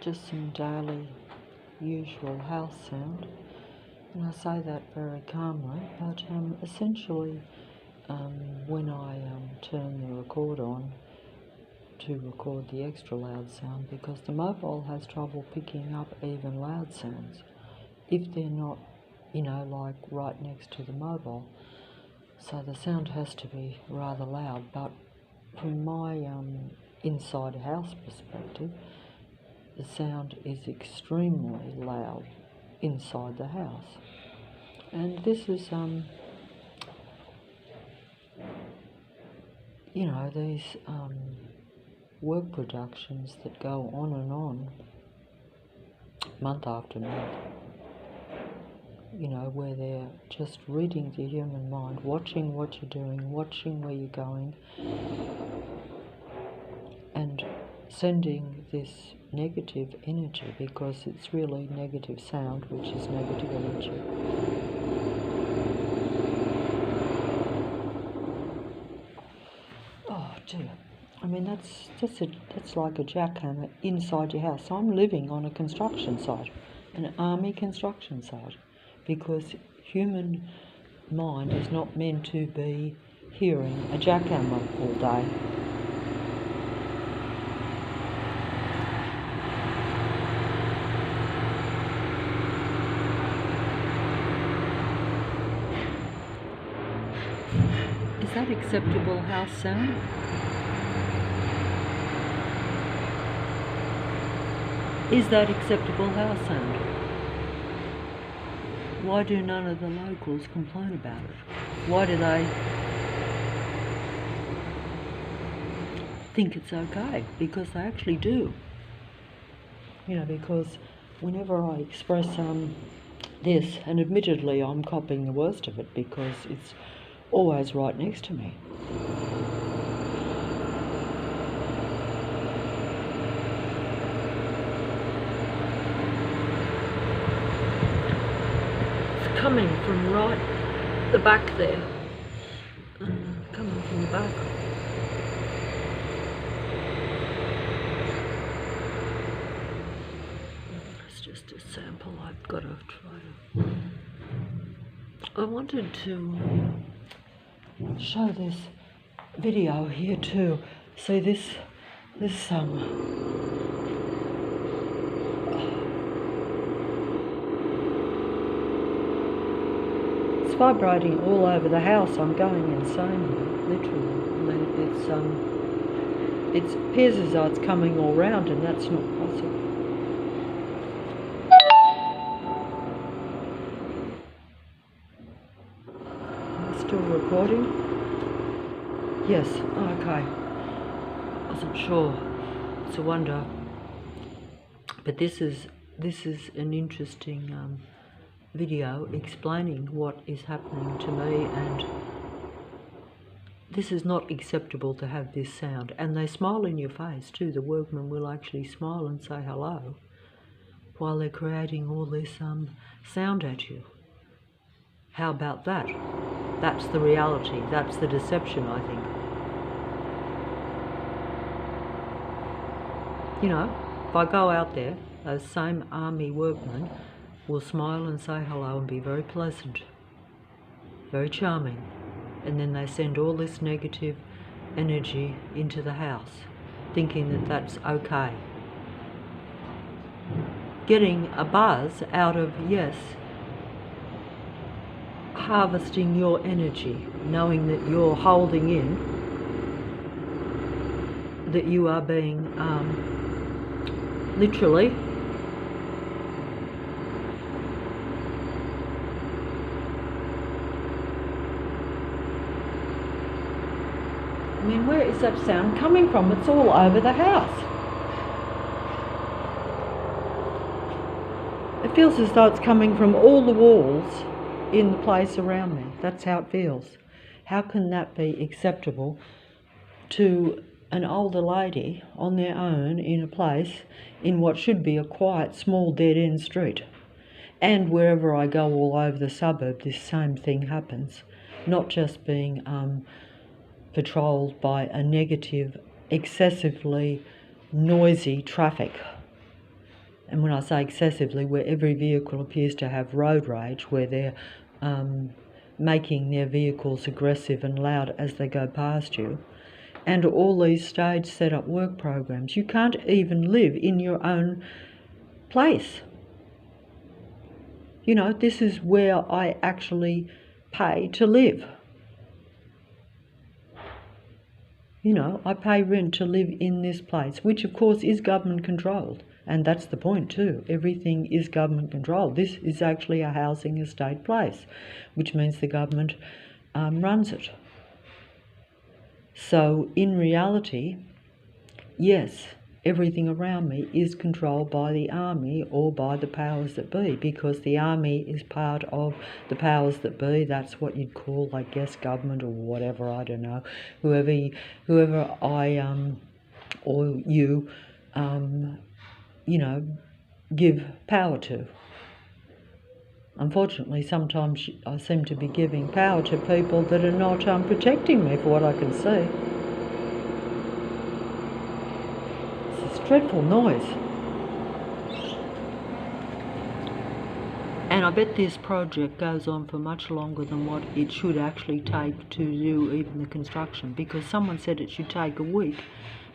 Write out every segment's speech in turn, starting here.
just some daily usual house sound. And I say that very calmly, but essentially when I turn the record on to record the extra loud sound, because the mobile has trouble picking up even loud sounds if they're not, like right next to the mobile. So the sound has to be rather loud, but from my inside house perspective, the sound is extremely loud inside the house. And this is, these work productions that go on and on, month after month, where they're just reading the human mind, watching what you're doing, watching where you're going, and sending this negative energy, because it's really negative sound, which is negative energy. Oh dear. I mean, that's like a jackhammer inside your house. So I'm living on a construction site, an army construction site, because human mind is not meant to be hearing a jackhammer all day. Is that acceptable house sound? Is that acceptable house sound? Why do none of the locals complain about it? Why do they think it's okay? Because they actually do. Because whenever I express this, and admittedly I'm copying the worst of it because it's always right next to me. It's coming from right the back there. Coming from the back. It's just a sample I've got to try to... I wanted to show this video here too. See this it's vibrating all over the house. I'm going insane here, literally. It appears as though it's coming all round, and that's not possible. Still recording? Yes, okay. Wasn't sure. It's a wonder. But this is an interesting video explaining what is happening to me, and this is not acceptable to have this sound. And they smile in your face too. The workmen will actually smile and say hello while they're creating all this sound at you. How about that? That's the reality. That's the deception, I think. If I go out there, those same army workmen will smile and say hello and be very pleasant, very charming. And then they send all this negative energy into the house, thinking that that's okay. Getting a buzz out of, yes, harvesting your energy, knowing that you're holding in, that you are being literally I mean, where is that sound coming from? It's all over the house. It feels as though it's coming from all the walls in the place around me. That's how it feels. How can that be acceptable to an older lady on their own in a place in what should be a quiet, small, dead-end street? And wherever I go all over the suburb, this same thing happens. Not just being patrolled by a negative excessively noisy traffic. And when I say excessively, where every vehicle appears to have road rage, where they're making their vehicles aggressive and loud as they go past you, and all these stage set up work programs. You can't even live in your own place. You know, this is where I actually pay to live. You know, I pay rent to live in this place, which of course is government controlled. And that's the point too. Everything is government controlled. This is actually a housing estate place, which means the government runs it. So in reality, yes, everything around me is controlled by the army or by the powers that be, because the army is part of the powers that be. That's what you'd call, I guess, government or whatever, I don't know. Whoever I or you you know, give power to. Unfortunately, sometimes I seem to be giving power to people that are not protecting me, for what I can see. It's a dreadful noise. And I bet this project goes on for much longer than what it should actually take to do even the construction, because someone said it should take a week.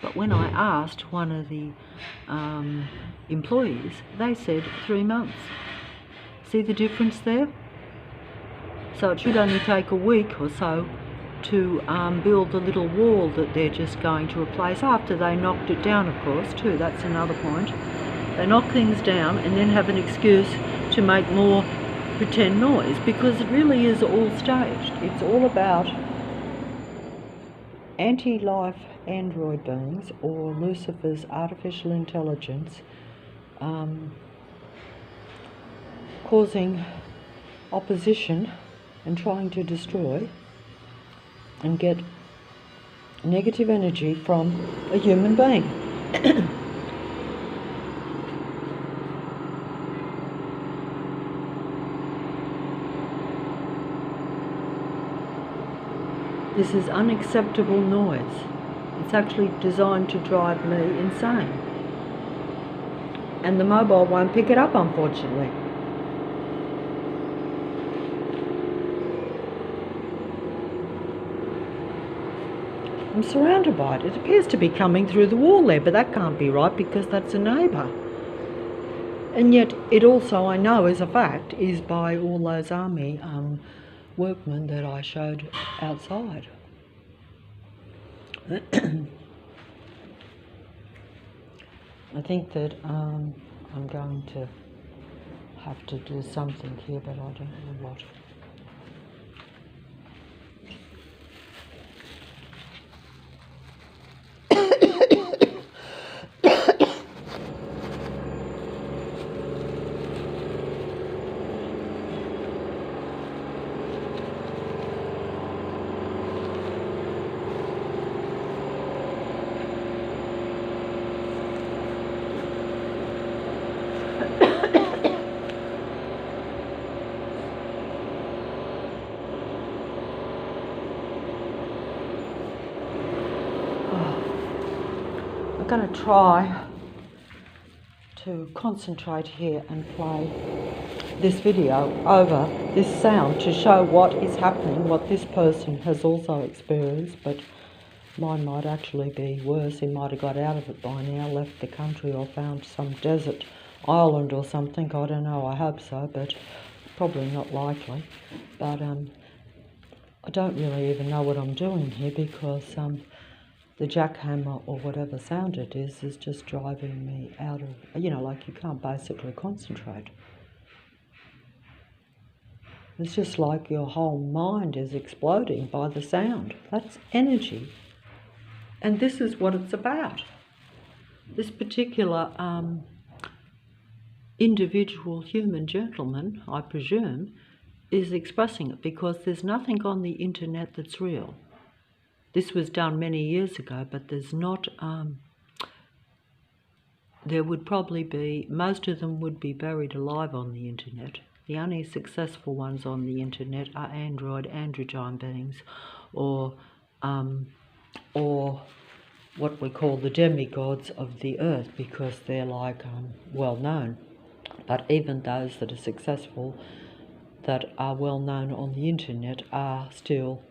But when I asked one of the employees, they said 3 months. See the difference there? So it should only take a week or so to build the little wall that they're just going to replace, after they knocked it down, of course, too. That's another point. They knock things down and then have an excuse to make more pretend noise, because it really is all staged. It's all about anti-life android beings, or Lucifer's artificial intelligence, causing opposition and trying to destroy and get negative energy from a human being. This is unacceptable noise. It's actually designed to drive me insane. And the mobile won't pick it up, unfortunately. I'm surrounded by it. It appears to be coming through the wall there, but that can't be right, because that's a neighbour. And yet it also, I know as a fact, is by all those army workmen that I showed outside. I think that I'm going to have to do something here, but I don't know what. I'm going to try to concentrate here and play this video over this sound to show what is happening, what this person has also experienced, but mine might actually be worse. He might have got out of it by now, left the country, or found some desert island or something. I don't know, I hope so, but probably not likely. But I don't really even know what I'm doing here, because the jackhammer or whatever sound it is just driving me out of, like you can't basically concentrate. It's just like your whole mind is exploding by the sound. That's energy. And this is what it's about. This particular individual human gentleman, I presume, is expressing it, because there's nothing on the internet that's real. This was done many years ago, but there's not, there would probably be, most of them would be buried alive on the internet. The only successful ones on the internet are androgyne beings, or what we call the demigods of the earth, because they're like well known. But even those that are successful, that are well known on the internet, are still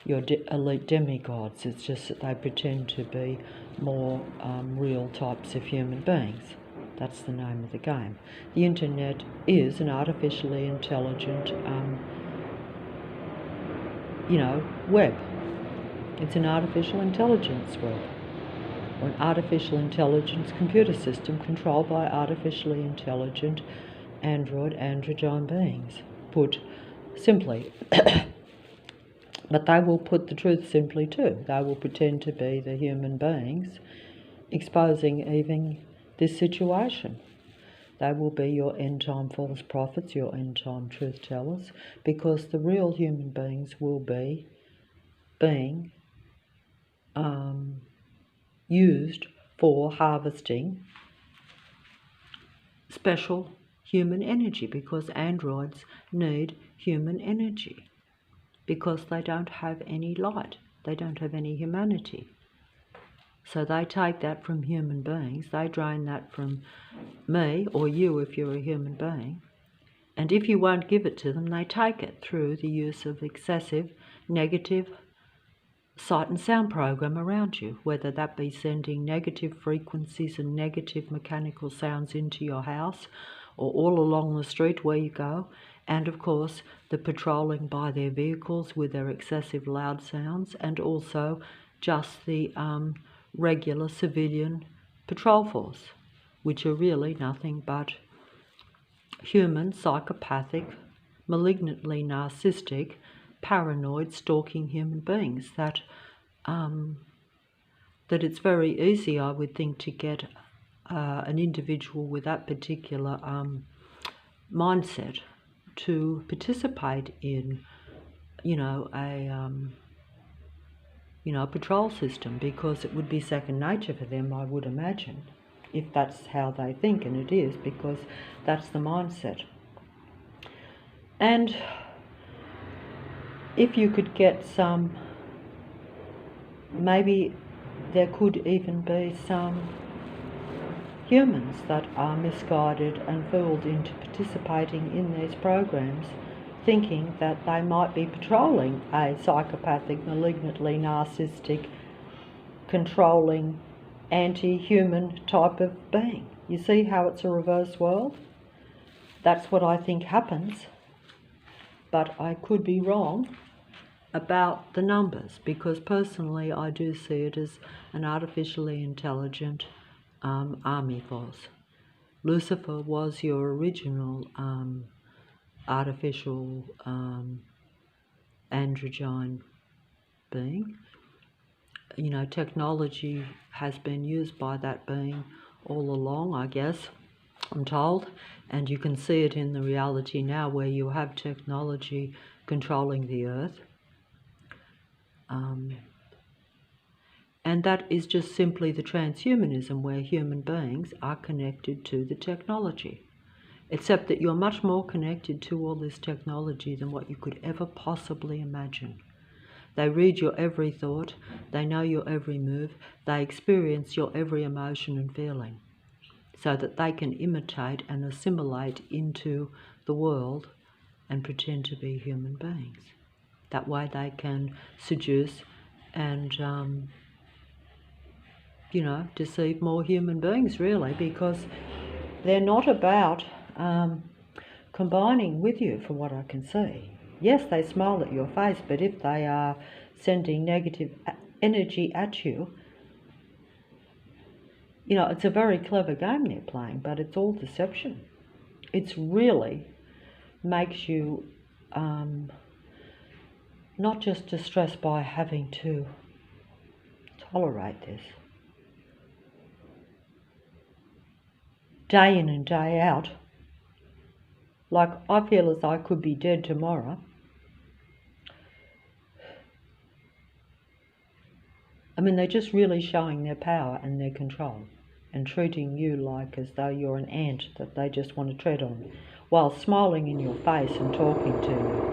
your elite demigods. It's just that they pretend to be more real types of human beings. That's the name of the game. The internet is an artificially intelligent, web. It's an artificial intelligence web, or an artificial intelligence computer system controlled by artificially intelligent androgyne beings, put simply. But they will put the truth simply too. They will pretend to be the human beings exposing even this situation. They will be your end-time false prophets, your end-time truth tellers, because the real human beings will be being used for harvesting special human energy, because androids need human energy, because they don't have any light, they don't have any humanity. So they take that from human beings, they drain that from me or you if you're a human being, and if you won't give it to them, they take it through the use of excessive negative sight and sound program around you, whether that be sending negative frequencies and negative mechanical sounds into your house or all along the street where you go, and of course the patrolling by their vehicles with their excessive loud sounds, and also just the regular civilian patrol force, which are really nothing but human, psychopathic, malignantly narcissistic, paranoid, stalking human beings that it's very easy, I would think, to get an individual with that particular mindset to participate in, a patrol system, because it would be second nature for them, I would imagine, if that's how they think, and it is, because that's the mindset. And if you could get some, maybe there could even be some humans that are misguided and fooled into participating in these programs, thinking that they might be patrolling a psychopathic, malignantly narcissistic, controlling, anti-human type of being. You see how it's a reverse world? That's what I think happens, but I could be wrong about the numbers, because personally I do see it as an artificially intelligent army force. Lucifer was your original artificial androgyne being. Technology has been used by that being all along, I guess, I'm told, and you can see it in the reality now where you have technology controlling the earth. And that is just simply the transhumanism, where human beings are connected to the technology, except that you're much more connected to all this technology than what you could ever possibly imagine. They read your every thought, they know your every move, they experience your every emotion and feeling, so that they can imitate and assimilate into the world and pretend to be human beings. That way they can seduce and deceive more human beings, really, because they're not about combining with you, from what I can see. Yes, they smile at your face, but if they are sending negative energy at you, it's a very clever game they're playing, but it's all deception. It's really makes you not just distressed by having to tolerate this day in and day out. Like, I feel as I could be dead tomorrow. I mean, they're just really showing their power and their control, and treating you like as though you're an ant that they just want to tread on, while smiling in your face and talking to you.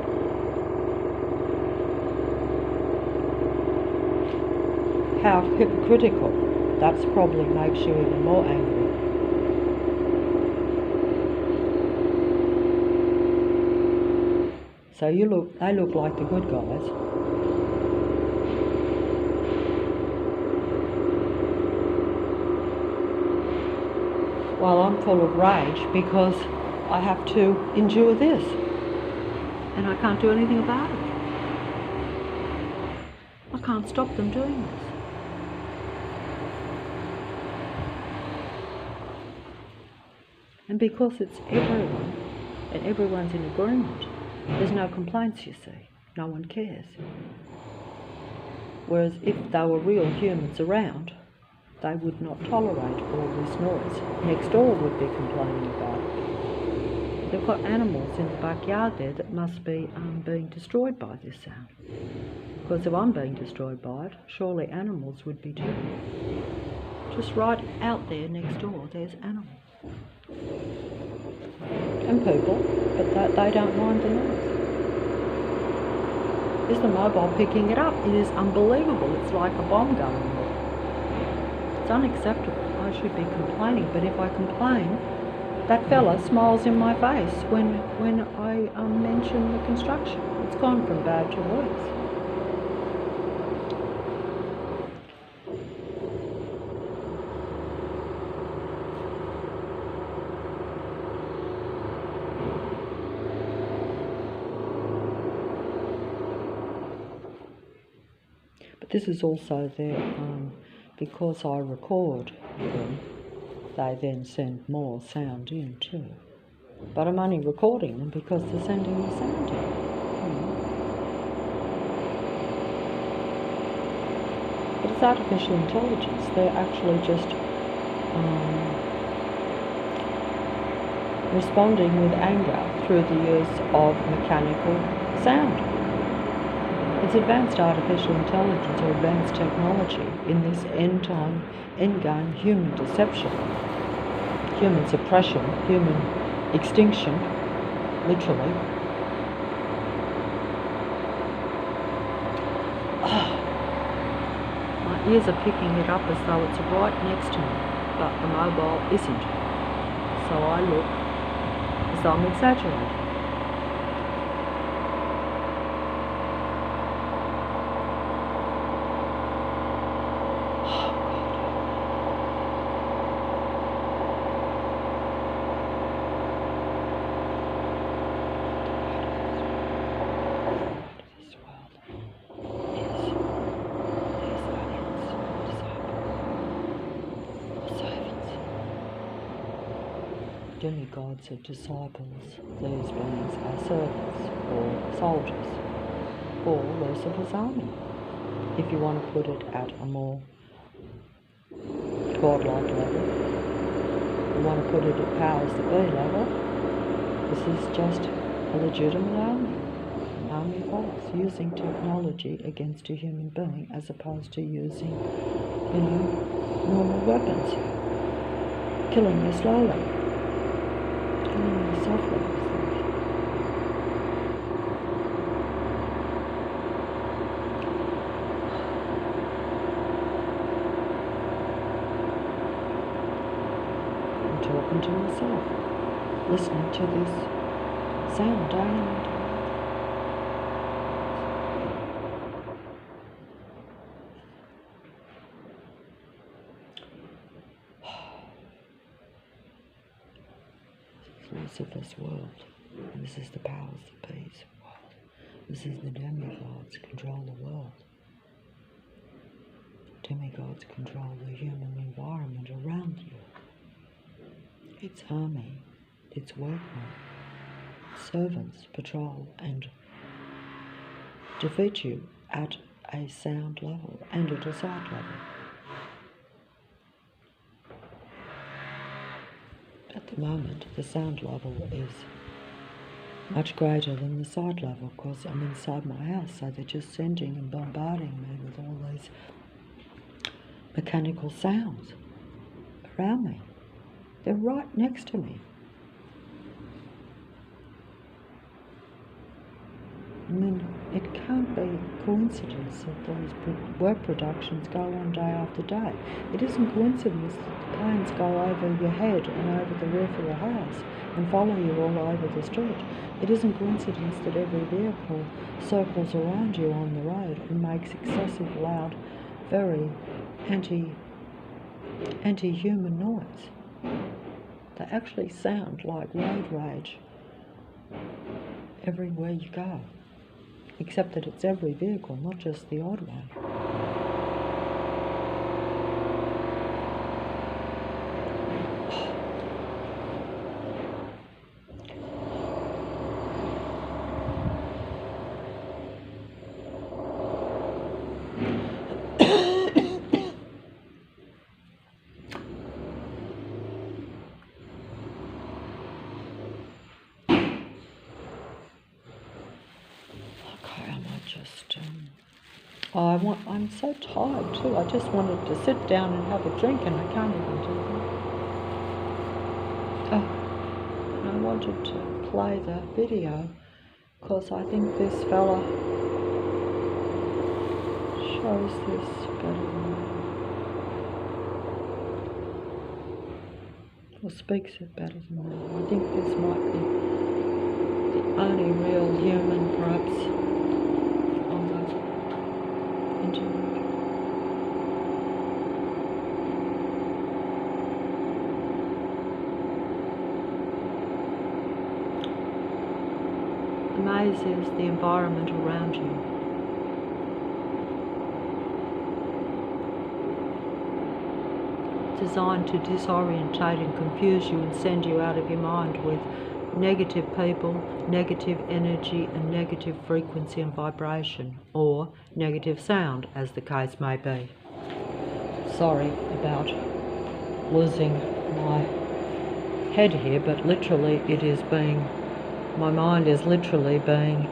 How hypocritical. That's probably makes you even more angry. So they look like the good guys. While I'm full of rage because I have to endure this. And I can't do anything about it. I can't stop them doing this. And because it's everyone, and everyone's in agreement, there's no complaints, you see. No one cares. Whereas if there were real humans around, they would not tolerate all this noise. Next door would be complaining about it. They've got animals in the backyard there that must be being destroyed by this sound. Because if I'm being destroyed by it, surely animals would be too. Just right out there next door, there's animals. And people, but they don't mind the noise. Is the mobile picking it up? It is unbelievable. It's like a bomb going off. It's unacceptable. I should be complaining, but if I complain, that fella smiles in my face when I mention the construction. It's gone from bad to worse. But this is also there, because I record them, they then send more sound in too. But I'm only recording them because they're sending the sound in. But it's artificial intelligence. They're actually just responding with anger through the use of mechanical sound. It's advanced artificial intelligence or advanced technology in this endgame human deception, human suppression, human extinction, literally. My ears are picking it up as though it's right next to me, but the mobile isn't. So I look as though I'm exaggerating. Demigods are disciples, these beings are servants or soldiers for Lucifer's army. If you want to put it at a more godlike level, you want to put it at powers that be level, this is just a legitimate army force using technology against a human being as opposed to using, normal weapons, killing you slowly. Software. I'm talking to myself, listening to this sound day in and day out. Lucifer's world. And this is the powers that be's world. This is the demigods control the world. Demigods control the human environment around you. Its army, its workmen, servants patrol and defeat you at a sound level and at a sight level. At the moment, the sound level is much greater than the sight level because I'm inside my house, so they're just sending and bombarding me with all these mechanical sounds around me. They're right next to me. mean, it can't be coincidence that these work productions go on day after day. It isn't coincidence that the planes go over your head and over the roof of the house and follow you all over the street. It isn't coincidence that every vehicle circles around you on the road and makes excessive, loud, very anti-human noise. They actually sound like road rage everywhere you go, except that it's every vehicle, not just the odd one. I'm so tired too. I just wanted to sit down and have a drink and I can't even do that. Oh, and I wanted to play the video because I think this fella shows this better than me, or speaks it better than me. I think this might be the only real human, perhaps, on the internet. The maze is the environment around you. Designed to disorientate and confuse you and send you out of your mind with negative people, negative energy and negative frequency and vibration, or negative sound, as the case may be. Sorry about losing my head here, but literally it is being, my mind is literally being,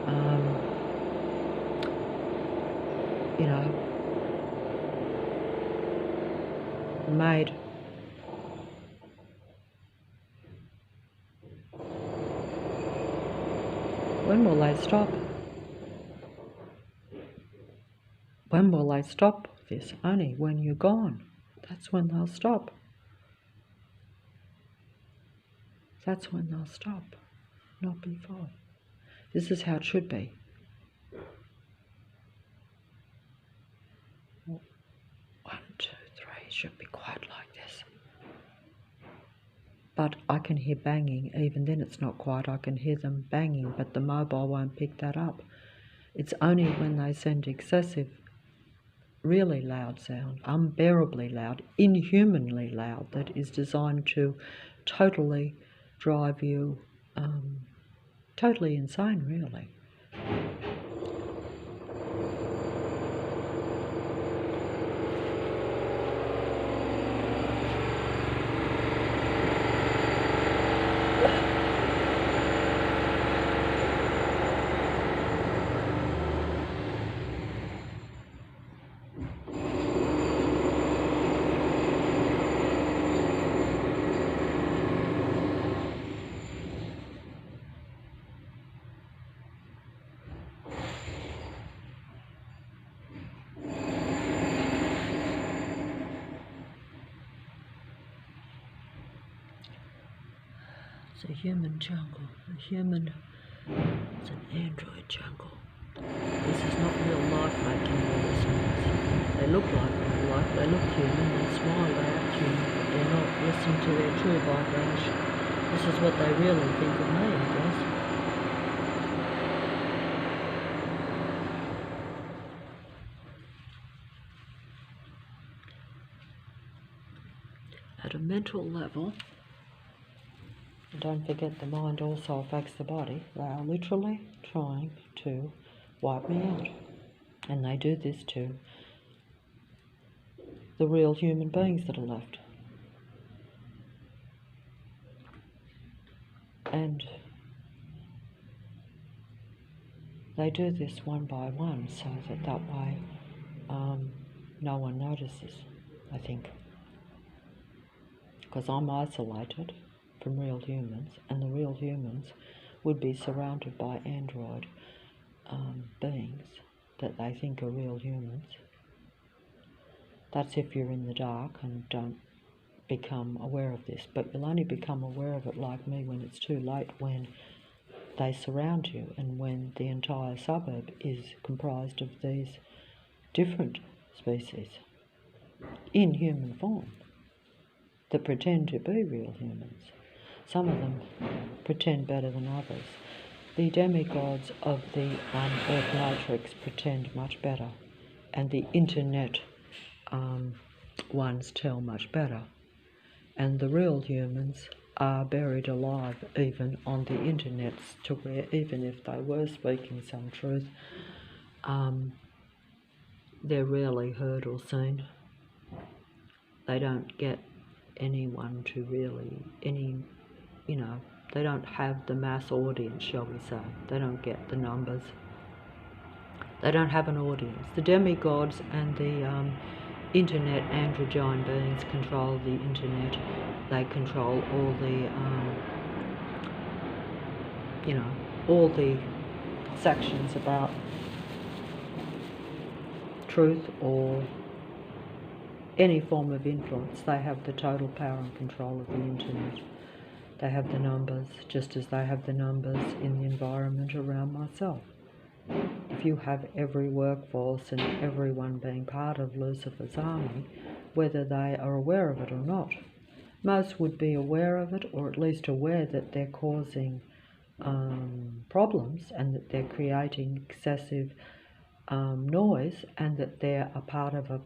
made. When will they stop? When will they stop this? Only when you're gone. That's when they'll stop. That's when they'll stop, not before. This is how it should be. 1, 2, 3, should be quiet like this. But I can hear banging. Even then it's not quiet. I can hear them banging, but the mobile won't pick that up. It's only when they send excessive, really loud sound, unbearably loud, inhumanly loud, that is designed to totally drive you totally insane, really. It's a human jungle. It's an android jungle. This is not real life making all the sounds. They look like real life, they look human, they smile, they act human, but they're not listening to their true vibration. This is what they really think of me, I guess. At a mental level, and don't forget the mind also affects the body, they are literally trying to wipe me out. And they do this to the real human beings that are left. And they do this one by one so that way no one notices, I think. Because I'm isolated from real humans, and the real humans would be surrounded by android beings that they think are real humans. That's if you're in the dark and don't become aware of this, but you'll only become aware of it, like me, when it's too late, when they surround you and when the entire suburb is comprised of these different species in human form that pretend to be real humans. Some of them pretend better than others. The demigods of the Earth Matrix pretend much better, and the internet ones tell much better. And the real humans are buried alive even on the internet, to where even if they were speaking some truth, they're rarely heard or seen. They don't get anyone to really, they don't have the mass audience, shall we say. They don't get the numbers. They don't have an audience. The demigods and the internet androgyne beings control the internet. They control all the, all the sections about truth or any form of influence. They have the total power and control of the internet. They have the numbers, just as they have the numbers in the environment around myself. If you have every workforce and everyone being part of Lucifer's army, whether they are aware of it or not, most would be aware of it, or at least aware that they're causing problems and that they're creating excessive noise, and that they're a part of a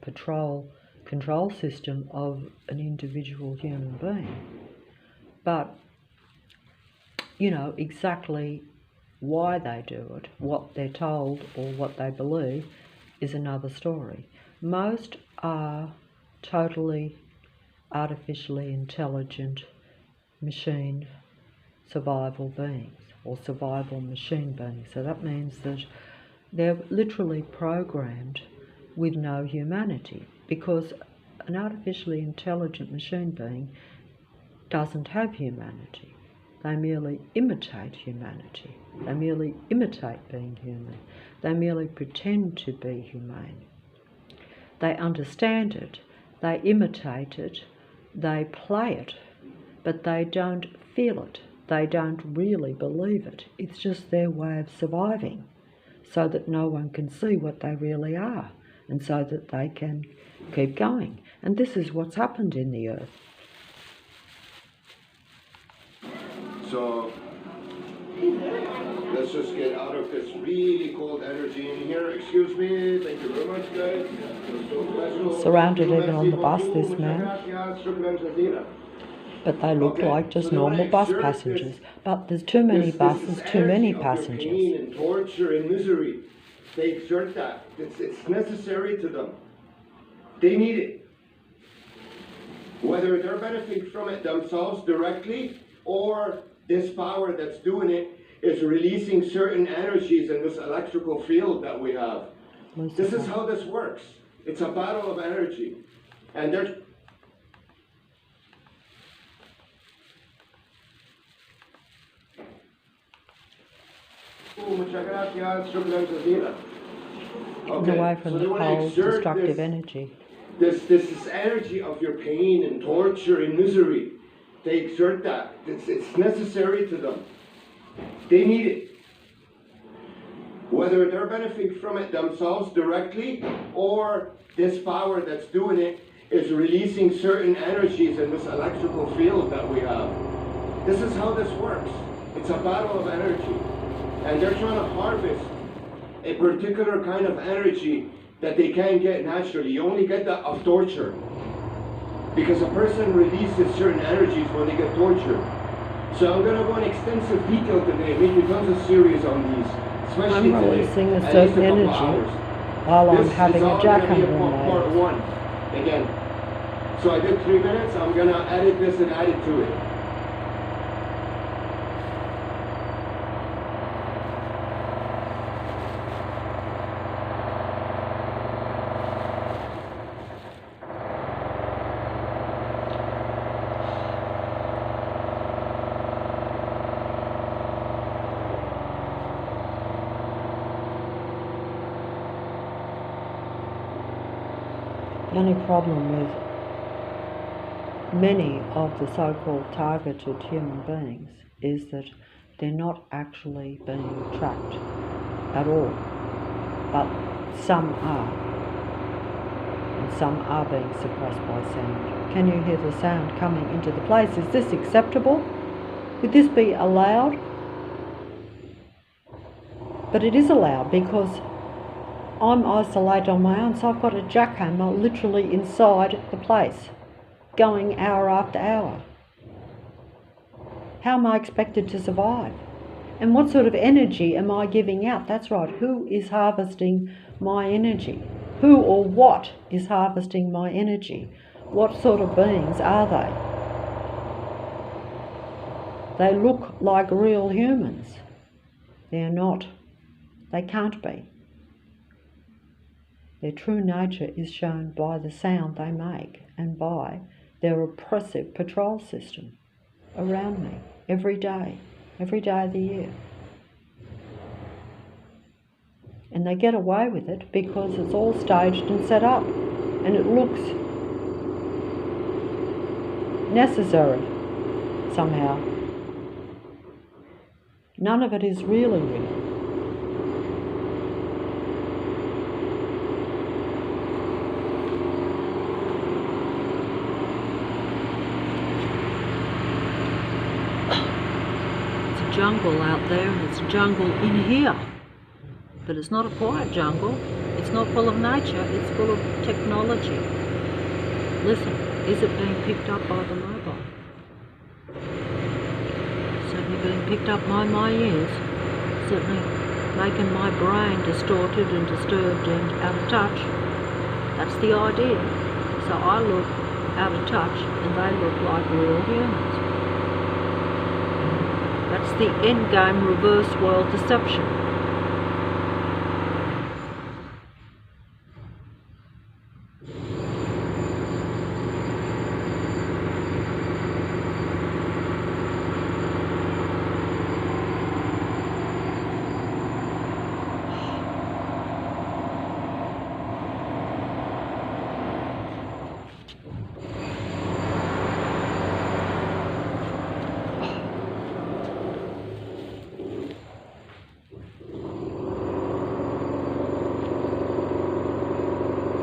control system of an individual human being. But, exactly why they do it, what they're told or what they believe, is another story. Most are totally artificially intelligent machine survival beings, or survival machine beings. So that means that they're literally programmed with no humanity, because an artificially intelligent machine being doesn't have humanity. They merely imitate humanity. They merely imitate being human. They merely pretend to be humane. They understand it, they imitate it, they play it, but they don't feel it. They don't really believe it. It's just their way of surviving, so that no one can see what they really are, and so that they can keep going. And this is what's happened in the earth. So let's just get out of this really cold energy in here. Excuse me. Thank you very much, guys. Surrounded even on the bus, this man. But they look like just normal bus passengers. But there's too many buses, too many passengers. Pain and torture and misery. They exert that. It's necessary to them. They need it. Whether they're benefiting from it themselves directly, or this power that's doing it is releasing certain energies in this electrical field that we have. This is how this works. It's a battle of energy. And there's... Okay, away from the cold, destructive energy. This energy of your pain and torture and misery. They exert that. It's necessary to them. They need it. Whether they're benefiting from it themselves directly, or this power that's doing it is releasing certain energies in this electrical field that we have. This is how this works. It's a battle of energy. And they're trying to harvest a particular kind of energy that they can't get naturally. You only get that of torture. Because a person releases certain energies when they get tortured. So I'm going to go in extensive detail today, making tons of series on these, especially I'm today. releasing a certain energy while I'm having a jackhammer in my part one again. So I did 3 minutes. I'm going to edit this and add it to it. The only problem with many of the so-called targeted human beings is that they're not actually being tracked at all, but some are, and some are being suppressed by sound. Can you hear the sound coming into the place? Is this acceptable? Would this be allowed? But it is allowed because I'm isolated on my own, so I've got a jackhammer literally inside the place, going hour after hour. How am I expected to survive? And what sort of energy am I giving out? That's right, who is harvesting my energy? Who or what is harvesting my energy? What sort of beings are they? They look like real humans. They're not. They can't be. Their true nature is shown by the sound they make and by their oppressive patrol system around me every day of the year. And they get away with it because it's all staged and set up, and it looks necessary somehow. None of it is really real. Jungle out there, and it's jungle in here, but it's not a quiet jungle. It's not full of nature, it's full of technology. Listen, is it being picked up by the mobile? Certainly being picked up by my ears, certainly making my brain distorted and disturbed and out of touch. That's the idea. So I look out of touch and they look like real humans. That's the endgame reverse world deception.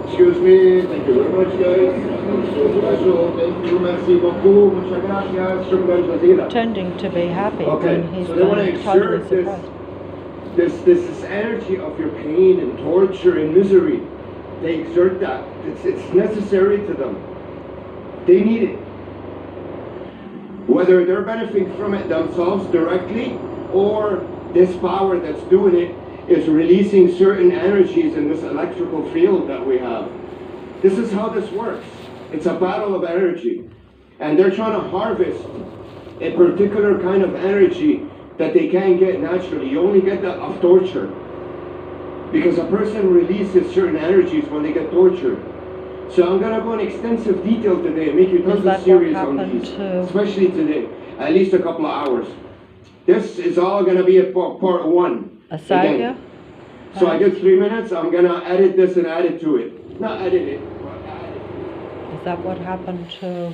Excuse me, thank you very much, guys. Thank you, merci beaucoup, muchas gracias, shukran jazeela. Pretending to be happy Okay, when he's so they want to being totally exert suppressed. this energy of your pain and torture and misery. They exert that. It's necessary to them. They need it. Whether they're benefiting from it themselves directly or this power that's doing it is releasing certain energies in this electrical field that we have. This is how this works. It's a battle of energy. And they're trying to harvest a particular kind of energy that they can't get naturally. You only get that of torture. Because a person releases certain energies when they get tortured. So I'm going to go in extensive detail today and make you tons of series on these, especially today, at least a couple of hours. This is all going to be a part one. A saga? So I did 3 minutes, I'm going to edit this and add it to it. Not edit it, but add it. Is that what happened to,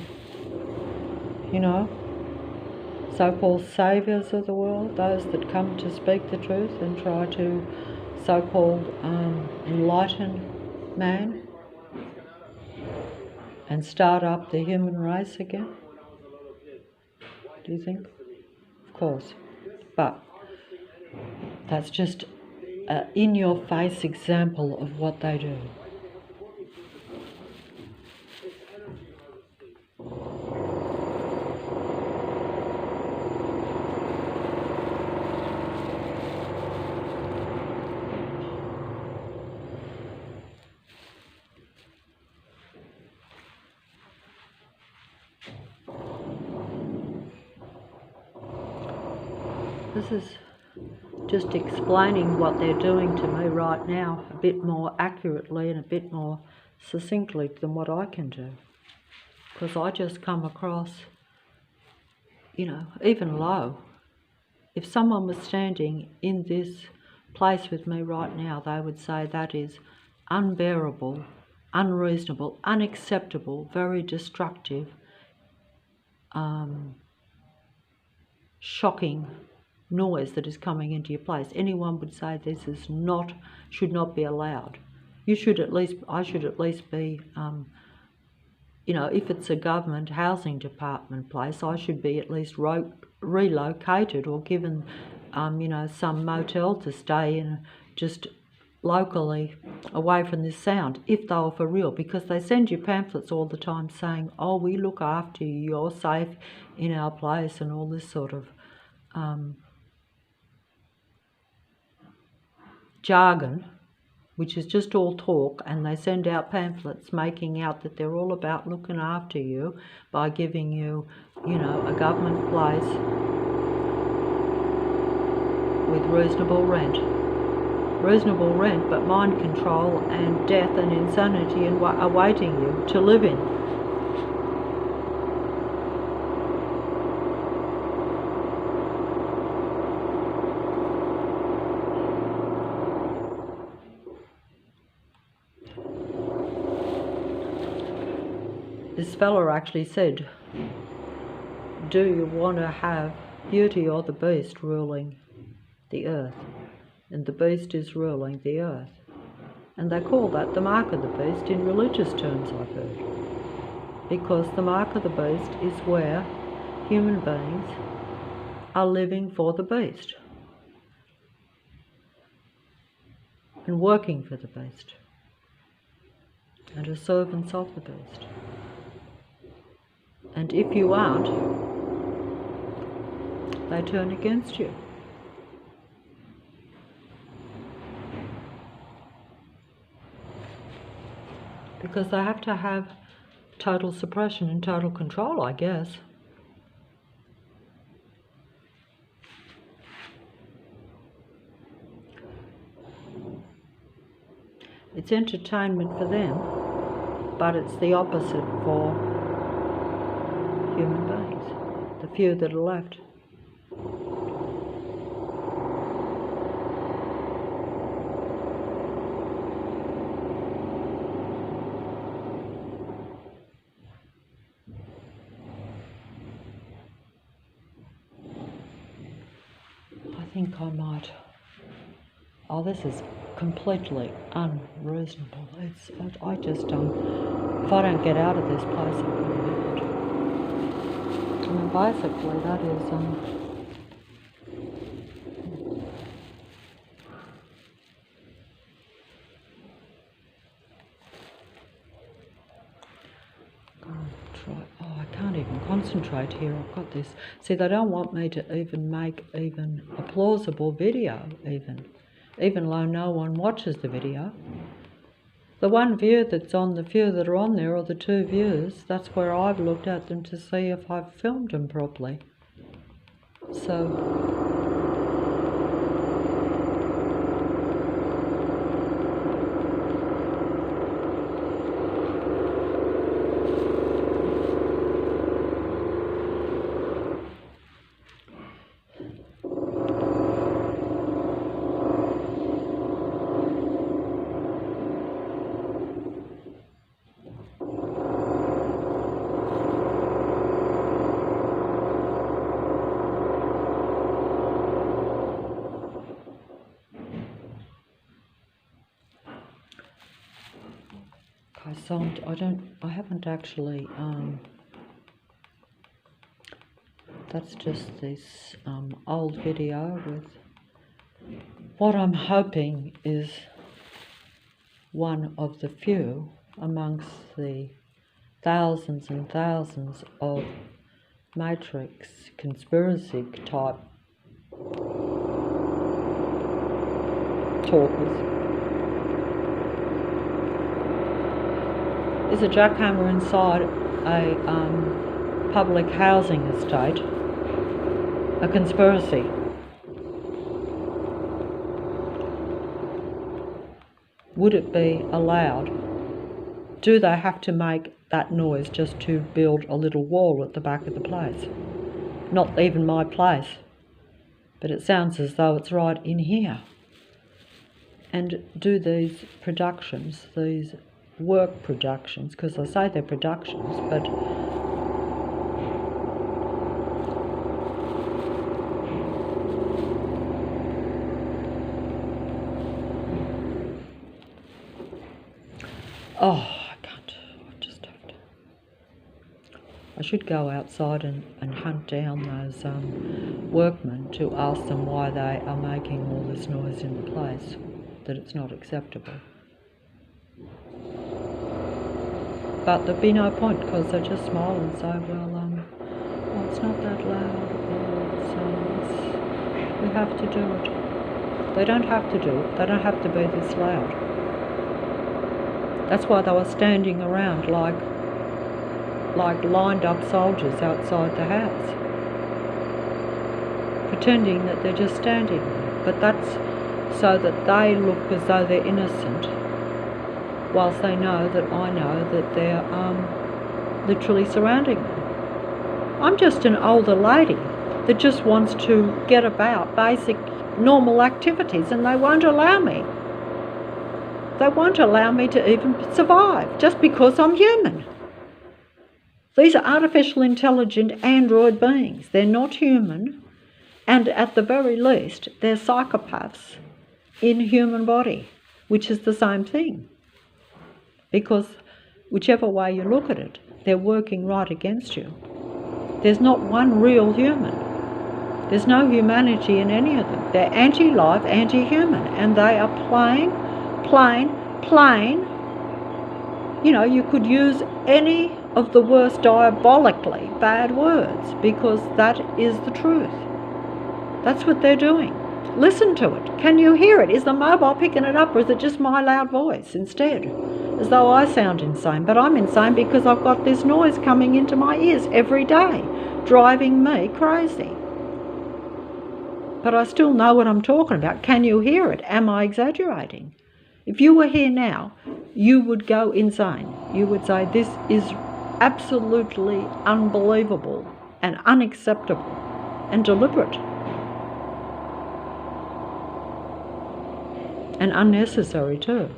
so-called saviours of the world, those that come to speak the truth and try to so-called enlighten man and start up the human race again? Do you think? Of course. But that's just an in-your-face example of what they do. This is just explaining what they're doing to me right now a bit more accurately and a bit more succinctly than what I can do. Because I just come across, even low. If someone was standing in this place with me right now, they would say that is unbearable unreasonable, unacceptable, very destructive, shocking noise that is coming into your place. Anyone would say this is not, should not be allowed. You should at least, I should at least be, you know, if it's a government housing department place, I should be at least relocated or given, you know, some motel to stay in, just locally away from this sound, if they were for real, because they send you pamphlets all the time saying, oh, we look after you, you're safe in our place, and all this sort of jargon, which is just all talk, and they send out pamphlets making out that they're all about looking after you by giving you, you know, a government place with reasonable rent, but mind control and death and insanity and awaiting you to live in. This fella actually said, do you want to have Beauty or the Beast ruling the earth? And the beast is ruling the earth. And they call that the mark of the beast in religious terms, I've heard. Because the mark of the beast is where human beings are living for the beast and working for the beast and are servants of the beast. And if you aren't, they turn against you. Because they have to have total suppression and total control, I guess. It's entertainment for them, but it's the opposite for human beings, the few that are left. I think I might. Oh, this is completely unreasonable. I just don't. If I don't get out of this place, I'm going to be good. I mean, basically, that is I can't even concentrate here. I've got this. See, they don't want me to even make even a plausible video, even though no one watches the video. The one view that's on, the few that are on there, or the two views, that's where I've looked at them to see if I've filmed them properly. So I haven't actually, that's just this old video with what I'm hoping is one of the few amongst the thousands and thousands of Matrix conspiracy type talkers. Is a jackhammer inside a public housing estate a conspiracy? Would it be allowed? Do they have to make that noise just to build a little wall at the back of the place? Not even my place, but it sounds as though it's right in here. And do these productions, these work productions, because I say they're productions, but I can't. I just have to. I should go outside and hunt down those workmen to ask them why they are making all this noise in the place, that it's not acceptable. But there'd be no point, because they just smile and say, well, it's not that loud, we have to do it. They don't have to do it. They don't have to be this loud. That's why they were standing around like lined up soldiers outside the house, pretending that they're just standing there. But that's so that they look as though they're innocent, whilst they know that I know that they're literally surrounding me. I'm just an older lady that just wants to get about basic normal activities, and they won't allow me. They won't allow me to even survive just because I'm human. These are artificial intelligent android beings. They're not human, and at the very least, they're psychopaths in human body, which is the same thing. Because whichever way you look at it, they're working right against you. There's not one real human. There's no humanity in any of them. They're anti-life, anti-human, and they are plain. You know, you could use any of the worst diabolically bad words, because that is the truth. That's what they're doing. Listen to it. Can you hear it? Is the mobile picking it up, or is it just my loud voice instead? As though I sound insane, but I'm insane because I've got this noise coming into my ears every day, driving me crazy. But I still know what I'm talking about. Can you hear it? Am I exaggerating? If you were here now, you would go insane. You would say, this is absolutely unbelievable and unacceptable and deliberate and unnecessary too.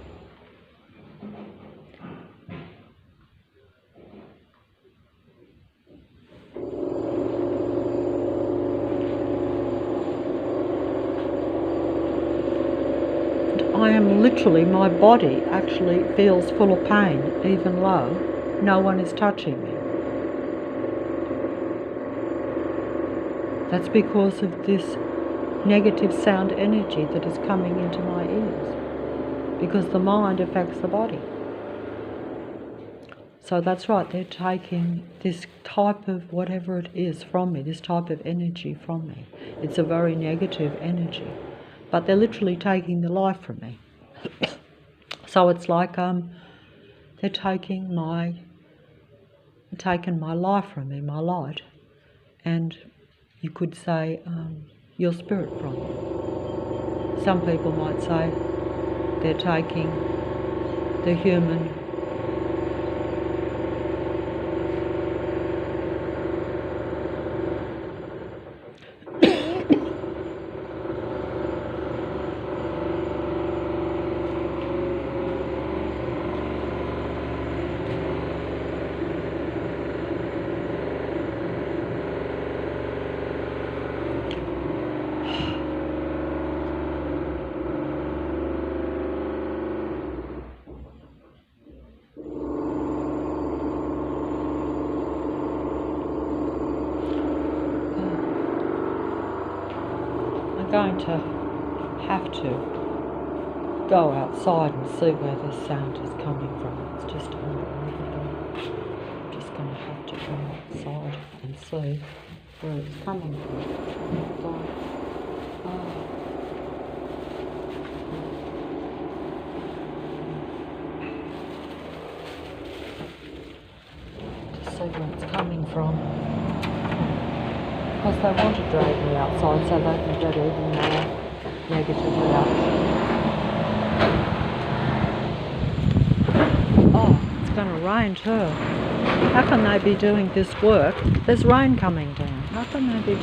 I am literally, my body actually feels full of pain, even though no one is touching me. That's because of this negative sound energy that is coming into my ears, because the mind affects the body. So that's right, they're taking this type of whatever it is from me, this type of energy from me. It's a very negative energy. But they're literally taking the life from me. So it's like they're taking my life from me, my light, and you could say your spirit from me. Some people might say they're taking the human going to have to go outside and see where this sound is coming from. It's just unbelievable. I'm just going to have to go outside and see where it's coming from. To see where it's coming from. Because they want to drag me outside so they can get even more negative reaction. Oh, it's going to rain too. How can they be doing this work? There's rain coming down. How can they be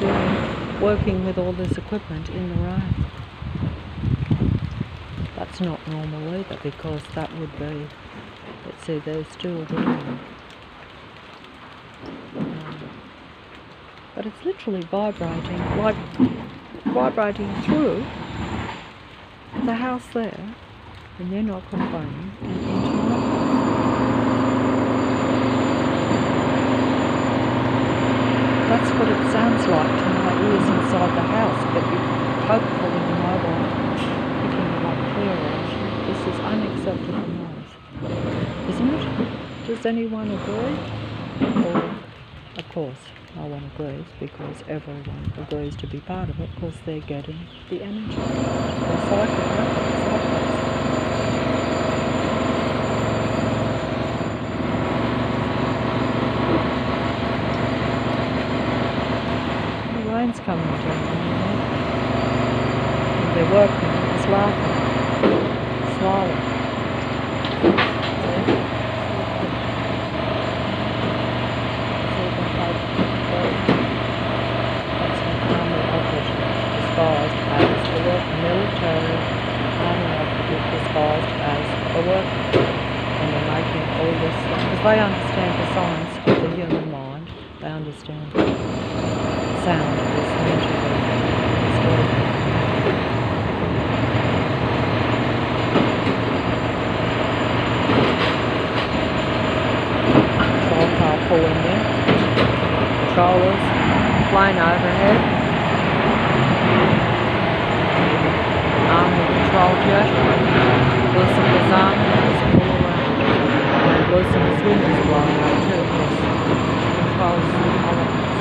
working with all this equipment in the rain? That's not normal either, because that would be, see they're still there. But it's literally vibrating, like vibrating through the house there, and they're not complaining, and into my house. That's what it sounds like to my ears inside the house, but hopefully the mobile picking it up clearer. This is unacceptable noise, isn't it? Does anyone agree? Or, of course, no one agrees, because everyone agrees to be part of it, because they're getting the energy. They're psychic. The rain's coming down, and they're working. It's laughing, smiling. Disguised as a military army operative disguised as a worker. And they're making all this, because they understand the science of the human mind, they understand sound is mentally distorted. Patrol car pulling in, controllers, plane overhead. Army patrol jet, Lucifer's army is all around, and Lucifer's wind is blowing out too, because it controls the elements.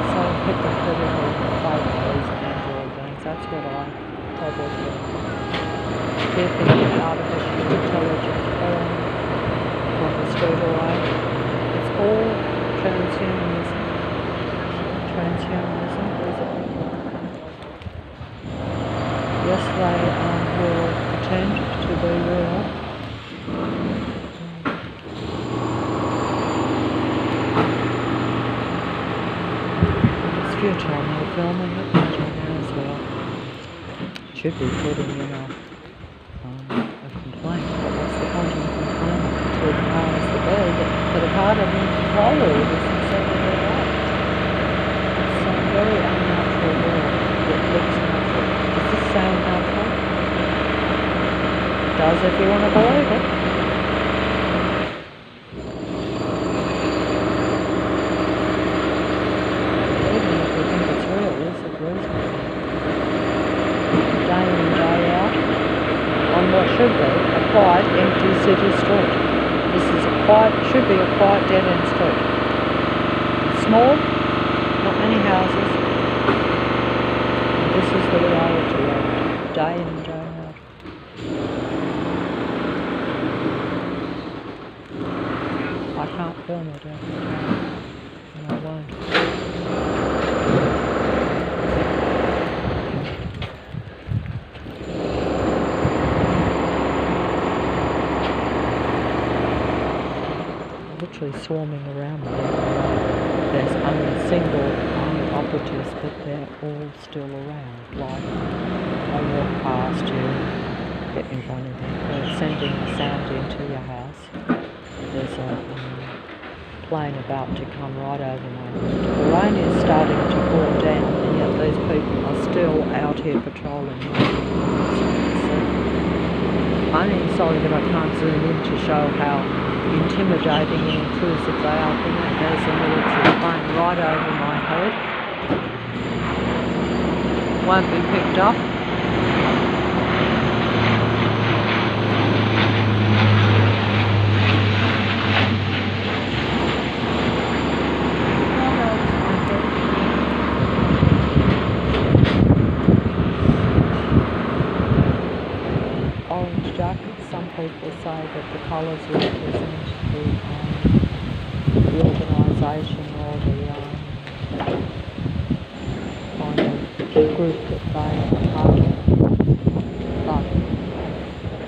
So hypocritical fight these android beings, that's what I probably feel. They're thinking artificial intelligence from the street away. It's all transhumanism. Transhumanism, is it? Yes, they will pretend to be real. It's futile now filming it, but I know as well. Should be putting in a complaint, but what's the point in complaining until the powers that be that are part of the control all this and say that they're right? Very unnatural world that looks natural. Does this sound natural? It does if you want to believe it. Even if you think it's real, yes, it is. Day in and day out on what should be a quiet, empty city street. This is should be a quiet, dead-end street. It's small. Not many houses. And this is the reality of it, day in and day out. I can't film it every day, and I won't. Literally swarming around me. There's only single army operatives, but they're all still around. Like, I walk past you, get in front of you, they're sending the sound into your house. There's a plane about to come right over my head. The rain is starting to pour down, and yet these people are still out here patrolling. I'm sorry that I can't zoom in to show how intimidating and intrusive they are. There's a military plane right over my head. Won't be picked up. Orange jackets. Some people say that the colours represent the organisation or the kind of group that they are part of. But,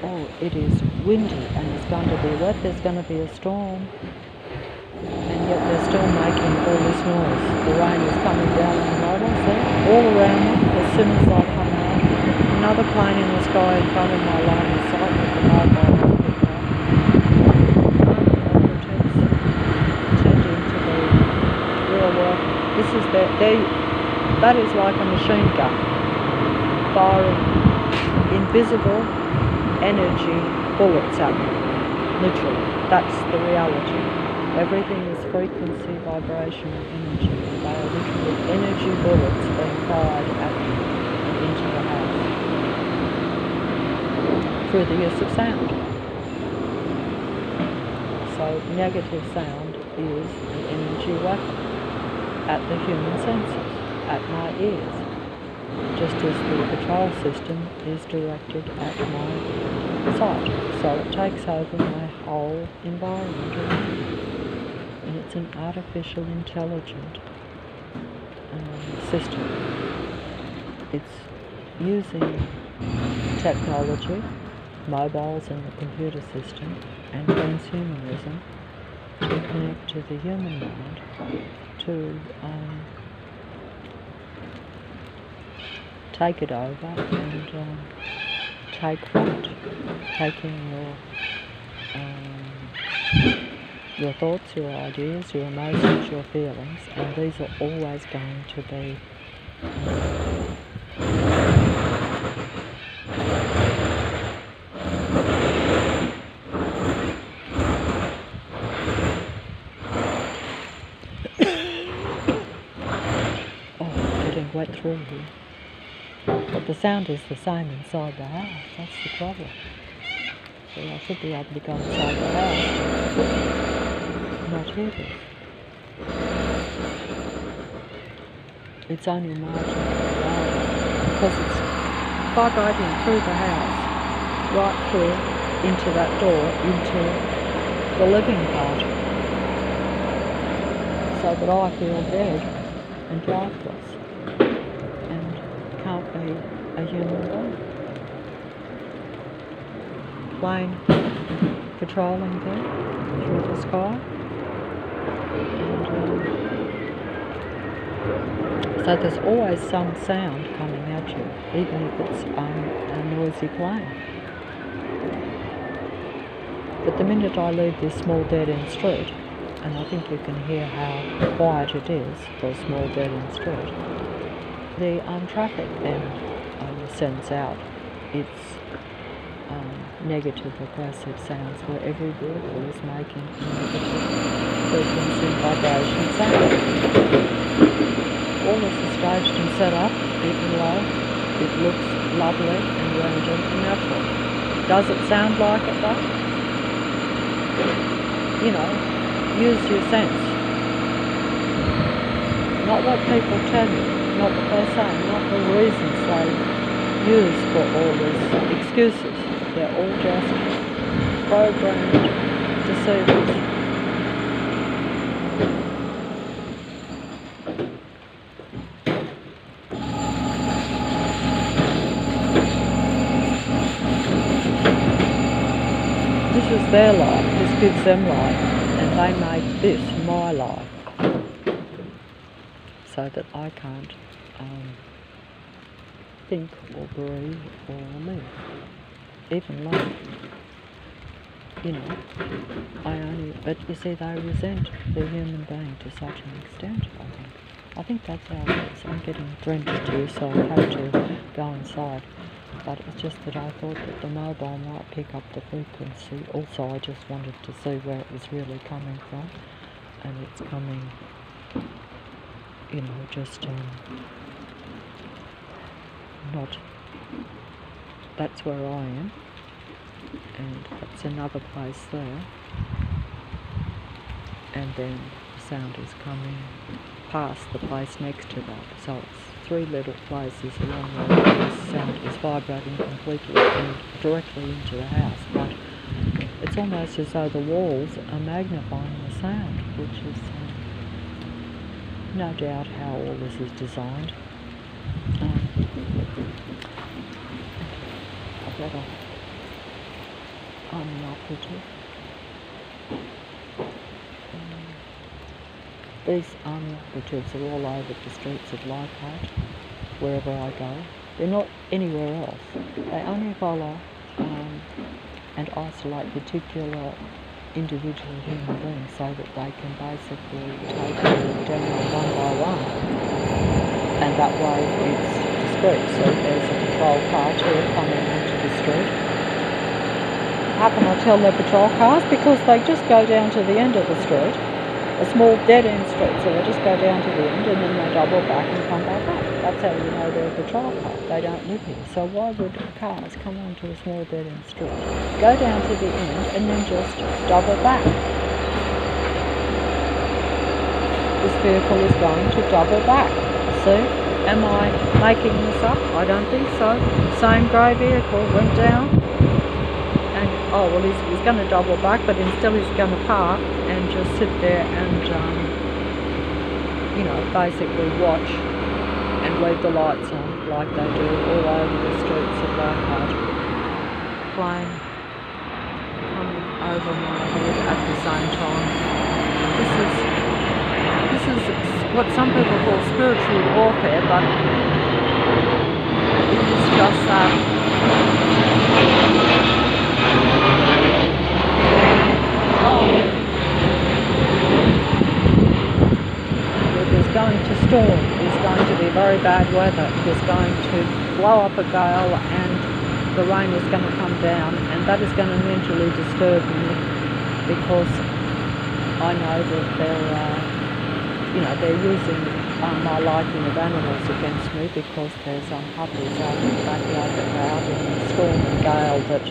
oh, it is windy and it's going to be wet, there's going to be a storm. And yet they're still making all this noise. The rain is coming down on the road, I see, all around them as soon as I come out. another plane in the sky in front of my line of sight with the mobile picked up. Operatives tending to be real work. This is that is like a machine gun firing invisible energy bullets at me. Literally, that's the reality. Everything is frequency, vibration, and energy. They are literally energy bullets being fired at me and into the house through the use of sound. So negative sound is an energy weapon at the human senses, at my ears, just as the patrol system is directed at my sight. So it takes over my whole environment around me. And it's an artificial intelligent system. It's using technology, mobiles and the computer system, and transhumanism to connect to the human mind, to take it over and take front, taking your thoughts, your ideas, your emotions, your feelings, and these are always going to be getting wet through here. But the sound is the same inside the house, that's the problem. So I should be able to go inside the house and not hear this. It's only marginally loud because it's vibrating through the house, right through into that door, into the living part, so that I feel dead and lifeless and can't be a human being. Plane patrolling there through the sky, and so there's always some sound coming at you, even if it's a noisy plane. But the minute I leave this small dead-end street, and I think you can hear how quiet it is for a small dead-end street, the traffic then sends out its negative aggressive sounds where every vehicle is making a negative frequency vibration sound. All this is staged and set up, even though it looks lovely and random and natural. Does it sound like it though? You know, use your sense. Not what people tell you, not what they say, not the reasons they use for all these excuses. They're all just programmed deceivers. This is their life, this gives them life, and they make this my life, so that I can't think or breathe or live, even love. You know, but you see, they resent the human being to such an extent, I think that's how it is. I'm getting drenched here, so I have to go inside. But it's just that I thought that the mobile might pick up the frequency. Also, I just wanted to see where it was really coming from. And it's coming, you know, just not, that's where I am. And that's another place there. And then the sound is coming past the place next to that. So it's three little places along the way. This sound is vibrating completely and directly into the house. But it's almost as though the walls are magnifying the sound, which is no doubt how all this is designed. I better operative. These army operatives are all over the streets of Leichhardt, wherever I go. They're not anywhere else. They only follow and isolate particular individual human beings so that they can basically take them down one by one. And that way it's discreet. So there's a patrol car too coming onto the street. How can I tell they're patrol cars? Because they just go down to the end of the street, a small dead-end street, so they just go down to the end and then they double back and come back up. That's how you know they're a patrol car. They don't live here. So why would cars come onto a small dead-end street, go down to the end and then just double back? This vehicle is going to double back. See? Am I making this up? I don't think so. Same grey vehicle went down. And, oh, well, he's going to double back, but instead he's going to park and just sit there and, you know, basically watch and leave the lights on like they do all over the streets of Leichhardt. Plane coming over my head at the same time. This is what some people call spiritual warfare, but it is just that. There's going to storm, there's going to be very bad weather, there's going to blow up a gale and the rain is going to come down, and that is going to mentally disturb me because I know that they're using my liking of animals against me because there's puppies out in the backyard that were out in the storm and gale that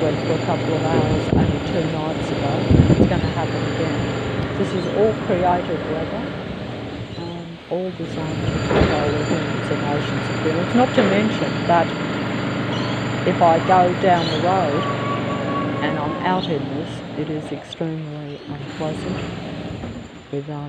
went for a couple of hours only 2 nights ago, and it's going to happen again. This is all created weather, all designed to control the humans' emotions and feelings. Not to mention that if I go down the road and I'm out in this, it is extremely unpleasant with, where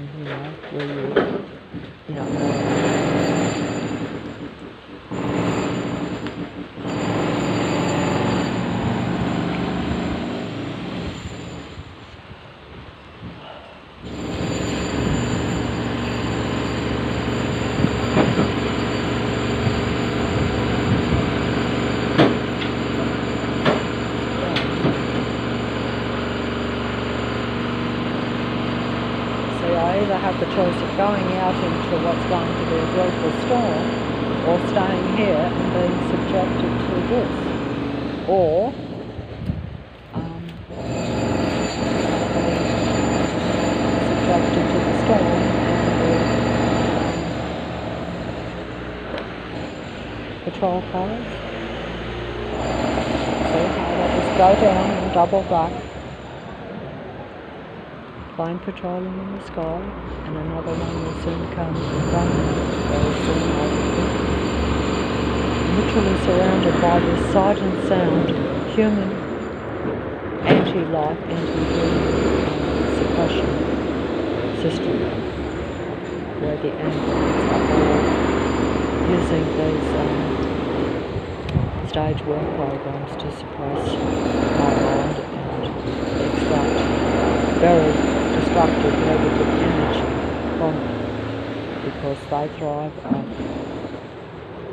I have the choice of going out into what's going to be a dreadful storm or staying here and being subjected to this, or subjected to the storm and the patrol cars. See how they just go down and double back. Plane patrolling in the sky, and another one will soon come and run very soon, I think. Literally surrounded by this sight and sound, human anti-life, anti-human suppression system, where the androids are all using these stage work programs to suppress my mind and extract very destructive negative energy from it, because they thrive on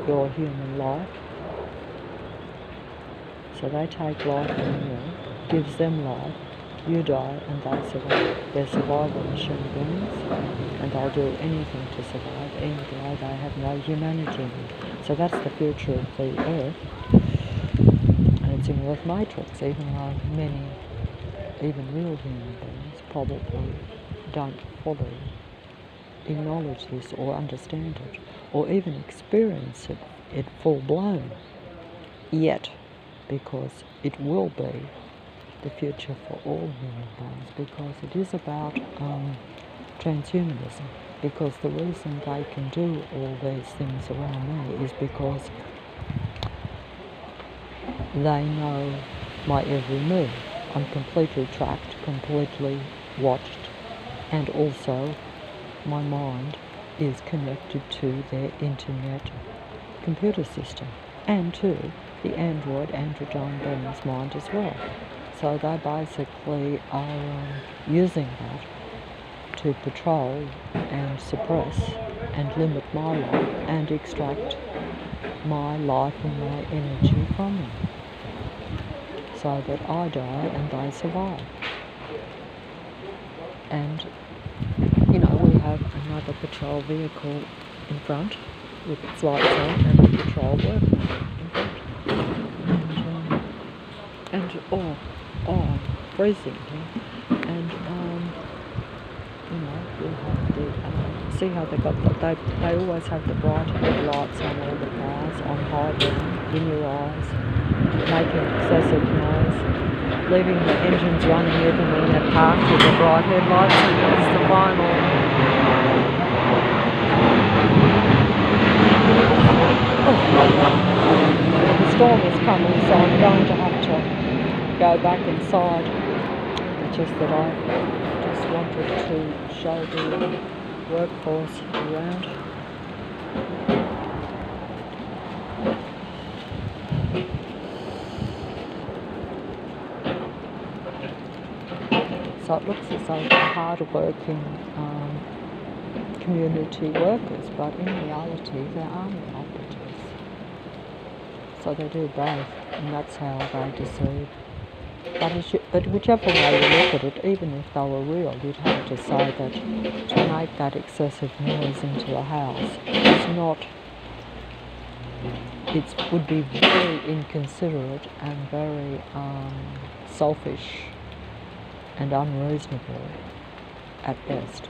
your human life. So they take life from you, gives them life, you die and they survive. They're survival machine beings and they'll do anything to survive, even though they have no humanity in them. So that's the future of the Earth, and it's in Earth Matrix, even though many, even real human beings, probably don't fully acknowledge this or understand it or even experience it full blown yet, because it will be the future for all human beings, because it is about transhumanism. Because the reason they can do all these things around me is because they know my every move. I'm completely tracked, completely watched, and also my mind is connected to their internet computer system and to the androgyne being's mind as well. So they basically are using that to patrol and suppress and limit my life and extract my life and my energy from them, so that I die and they survive. And we have another patrol vehicle in front with its lights on and the patrol working in front. And freezing here. And we have the see how they always have the bright headlights on all the cars on high beam in your eyes, making excessive noise, leaving the engines running even when they're parked with the bright headlights, and that's the final. The storm is coming, so I'm going to have to go back inside. It's just that I just wanted to show the workforce around. So it looks as though they're hard-working community workers, but in reality they're army operatives. So they do both, and that's how they deceive. But whichever way you look at it, even if they were real, you'd have to say that to make that excessive noise into a house would be very inconsiderate and very selfish and unreasonable at best.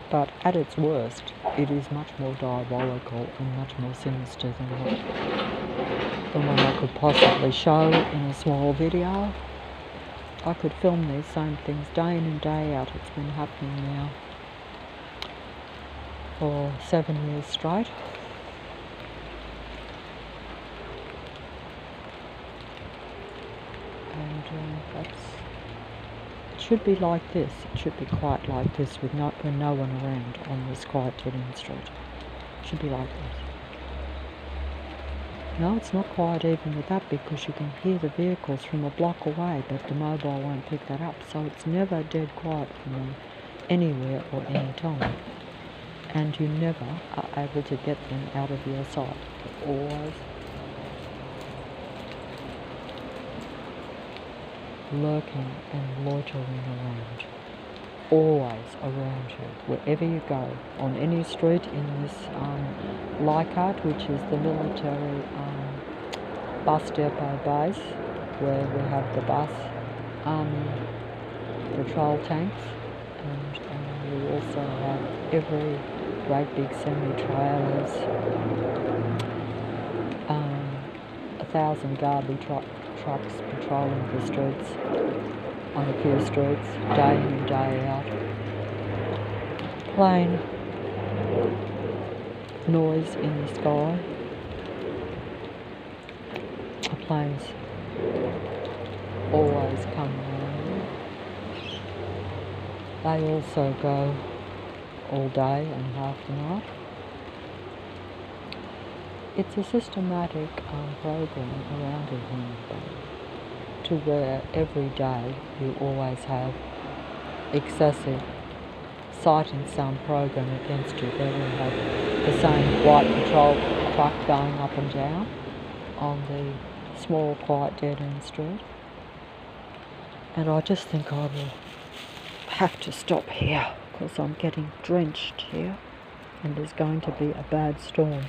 But at its worst, it is much more diabolical and much more sinister than what I could possibly show in a small video. I could film these same things day in and day out. It's been happening now for 7 years straight. And it should be like this. It should be quite like this when no one around on this quiet dead-end street. It should be like this. No, it's not quiet even with that, because you can hear the vehicles from a block away, but the mobile won't pick that up. So it's never dead quiet for me, anywhere or any time. And you never are able to get them out of your sight. They're always lurking and loitering around. Always around you, wherever you go, on any street in this Leichhardt, which is the military bus depot base, where we have the bus patrol tanks, and we also have every great big semi-trailers, 1,000 garbage trucks patrolling the streets, on a few streets, day in and day out. Plane noise in the sky. The planes always come around. They also go all day and half the night. It's a systematic program around a human being, to where every day you always have excessive sight and sound program against you. Where we have the same white patrol truck going up and down on the small, quiet, dead-end street. And I just think I will have to stop here, because I'm getting drenched here, and there's going to be a bad storm.